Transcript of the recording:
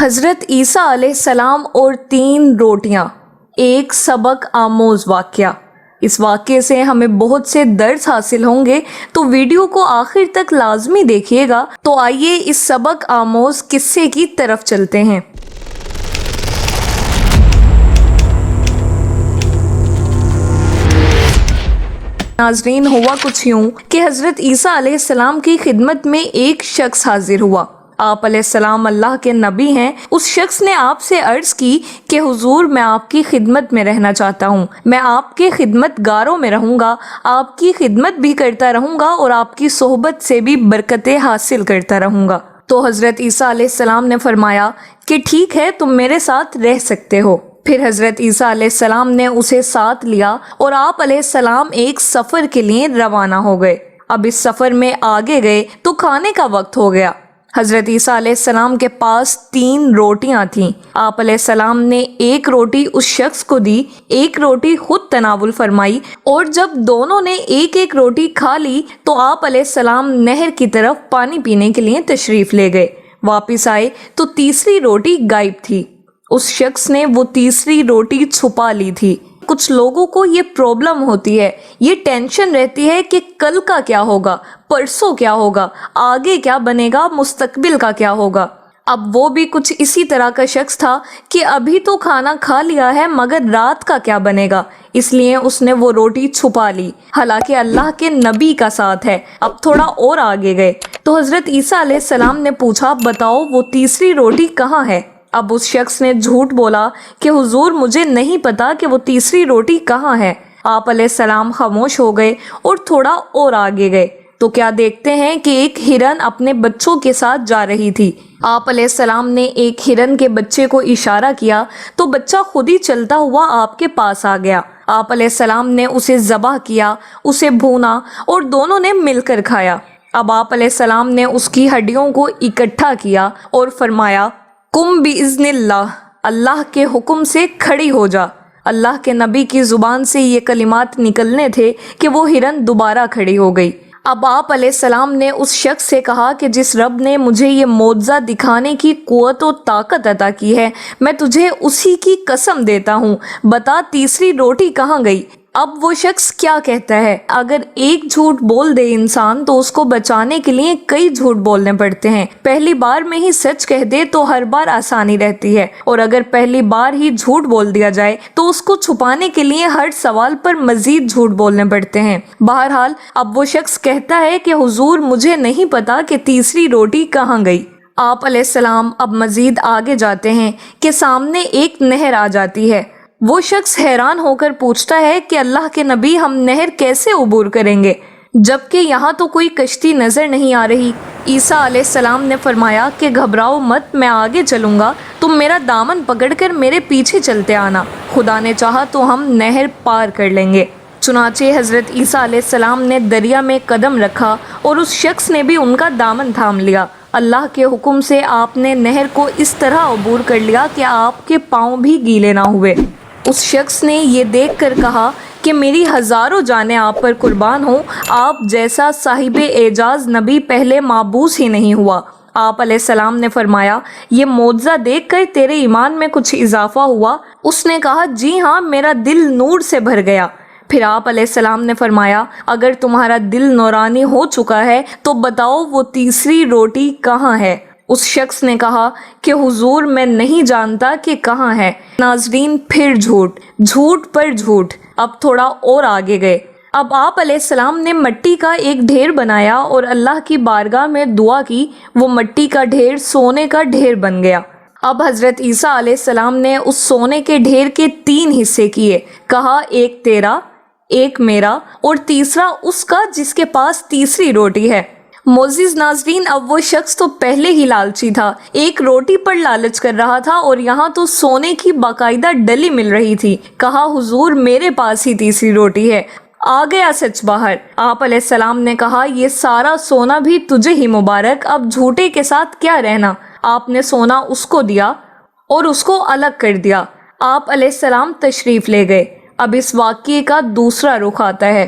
حضرت عیسیٰ علیہ السلام اور 3 روٹیاں، ایک سبق آموز واقعہ۔ اس واقعے سے ہمیں بہت سے درس حاصل ہوں گے، تو ویڈیو کو آخر تک لازمی دیکھیے گا۔ تو آئیے اس سبق آموز قصے کی طرف چلتے ہیں۔ ناظرین، ہوا کچھ یوں کہ حضرت عیسیٰ علیہ السلام کی خدمت میں ایک شخص حاضر ہوا۔ آپ علیہ السلام اللہ کے نبی ہیں۔ اس شخص نے آپ سے عرض کی کہ حضور، میں آپ کی خدمت میں رہنا چاہتا ہوں، میں آپ کے خدمت گاروں میں رہوں گا، آپ کی خدمت بھی کرتا رہوں گا اور آپ کی صحبت سے بھی برکتیں حاصل کرتا رہوں گا۔ تو حضرت عیسیٰ علیہ السلام نے فرمایا کہ ٹھیک ہے، تم میرے ساتھ رہ سکتے ہو۔ پھر حضرت عیسیٰ علیہ السلام نے اسے ساتھ لیا اور آپ علیہ السلام ایک سفر کے لیے روانہ ہو گئے۔ اب اس سفر میں آگے گئے تو کھانے کا وقت ہو گیا۔ حضرت عیسیٰ علیہ السلام کے پاس 3 روٹیاں تھیں۔ آپ علیہ السلام نے ایک روٹی اس شخص کو دی، ایک روٹی خود تناول فرمائی، اور جب دونوں نے ایک ایک روٹی کھا لی تو آپ علیہ السلام نہر کی طرف پانی پینے کے لیے تشریف لے گئے۔ واپس آئے تو تیسری روٹی غائب تھی۔ اس شخص نے وہ تیسری روٹی چھپا لی تھی۔ کچھ لوگوں کو یہ پرابلم ہوتی ہے، یہ ٹینشن رہتی ہے کہ کل کا کیا ہوگا، پرسوں کیا ہوگا، آگے کیا بنے گا، مستقبل کا کیا ہوگا۔ اب وہ بھی کچھ اسی طرح کا شخص تھا کہ ابھی تو کھانا کھا لیا ہے، مگر رات کا کیا بنے گا، اس لیے اس نے وہ روٹی چھپا لی۔ حالانکہ اللہ کے نبی کا ساتھ ہے۔ اب تھوڑا اور آگے گئے تو حضرت عیسیٰ علیہ السلام نے پوچھا، بتاؤ وہ تیسری روٹی کہاں ہے؟ اب اس شخص نے جھوٹ بولا کہ حضور، مجھے نہیں پتا کہ وہ تیسری روٹی کہاں ہے۔ آپ علیہ السلام خاموش ہو گئے اور تھوڑا اور آگے گئے تو کیا دیکھتے ہیں کہ ایک ہرن اپنے بچوں کے ساتھ جا رہی تھی۔ آپ علیہ السلام نے ایک ہرن کے بچے کو اشارہ کیا تو بچہ خود ہی چلتا ہوا آپ کے پاس آ گیا۔ آپ علیہ السلام نے اسے ذبح کیا، اسے بھونا اور دونوں نے مل کر کھایا۔ اب آپ علیہ السلام نے اس کی ہڈیوں کو اکٹھا کیا اور فرمایا، قم بِإِذْنِ اللہ، اللہ کے حکم سے کھڑی ہو جا۔ اللہ کے نبی کی زبان سے یہ کلمات نکلنے تھے کہ وہ ہرن دوبارہ کھڑی ہو گئی۔ اب آپ علیہ السلام نے اس شخص سے کہا کہ جس رب نے مجھے یہ معجزہ دکھانے کی قوت و طاقت عطا کی ہے، میں تجھے اسی کی قسم دیتا ہوں، بتا تیسری روٹی کہاں گئی؟ اب وہ شخص کیا کہتا ہے؟ اگر ایک جھوٹ بول دے انسان تو اس کو بچانے کے لیے کئی جھوٹ بولنے پڑتے ہیں۔ پہلی بار میں ہی سچ کہہ دے تو ہر بار آسانی رہتی ہے، اور اگر پہلی بار ہی جھوٹ بول دیا جائے تو اس کو چھپانے کے لیے ہر سوال پر مزید جھوٹ بولنے پڑتے ہیں۔ بہرحال اب وہ شخص کہتا ہے کہ حضور، مجھے نہیں پتا کہ تیسری روٹی کہاں گئی۔ آپ علیہ السلام اب مزید آگے جاتے ہیں کہ سامنے ایک نہر آ جاتی ہے۔ وہ شخص حیران ہو کر پوچھتا ہے کہ اللہ کے نبی، ہم نہر کیسے عبور کریں گے جبکہ یہاں تو کوئی کشتی نظر نہیں آ رہی؟ عیسیٰ علیہ السلام نے فرمایا کہ گھبراؤ مت، میں آگے چلوں گا، تم میرا دامن پکڑ کر میرے پیچھے چلتے آنا، خدا نے چاہا تو ہم نہر پار کر لیں گے۔ چنانچہ حضرت عیسیٰ علیہ السلام نے دریا میں قدم رکھا اور اس شخص نے بھی ان کا دامن تھام لیا۔ اللہ کے حکم سے آپ نے نہر کو اس طرح عبور کر لیا کہ آپ کے پاؤں بھی گیلے نہ ہوئے۔ اس شخص نے یہ دیکھ کر کہا کہ میری ہزاروں جانیں آپ پر قربان ہوں، آپ جیسا صاحب اعجاز نبی پہلے معبوس ہی نہیں ہوا۔ آپ علیہ السلام نے فرمایا، یہ معجزہ دیکھ کر تیرے ایمان میں کچھ اضافہ ہوا؟ اس نے کہا، جی ہاں، میرا دل نور سے بھر گیا۔ پھر آپ علیہ السلام نے فرمایا، اگر تمہارا دل نورانی ہو چکا ہے تو بتاؤ وہ تیسری روٹی کہاں ہے؟ اس شخص نے کہا کہ حضور، میں نہیں جانتا کہ کہاں ہے۔ ناظرین، پھر جھوٹ پر جھوٹ۔ اب تھوڑا اور آگے گئے۔ اب آپ علیہ السلام نے مٹی کا ایک ڈھیر بنایا اور اللہ کی بارگاہ میں دعا کی، وہ مٹی کا ڈھیر سونے کا ڈھیر بن گیا۔ اب حضرت عیسیٰ علیہ السلام نے اس سونے کے ڈھیر کے 3 حصے کیے، کہا ایک تیرا، ایک میرا اور تیسرا اس کا جس کے پاس تیسری روٹی ہے۔ معزز ناظرین، اب وہ شخص تو پہلے ہی لالچی تھا، ایک روٹی پر لالچ کر رہا تھا اور یہاں تو سونے کی باقاعدہ ڈلی مل رہی تھی۔ کہا حضور، میرے پاس ہی تیسری روٹی ہے۔ آ گیا سچ باہر۔ آپ علیہ السلام نے کہا، یہ سارا سونا بھی تجھے ہی مبارک، اب جھوٹے کے ساتھ کیا رہنا۔ آپ نے سونا اس کو دیا اور اس کو الگ کر دیا۔ آپ علیہ السلام تشریف لے گئے۔ اب اس واقعے کا دوسرا رخ آتا ہے۔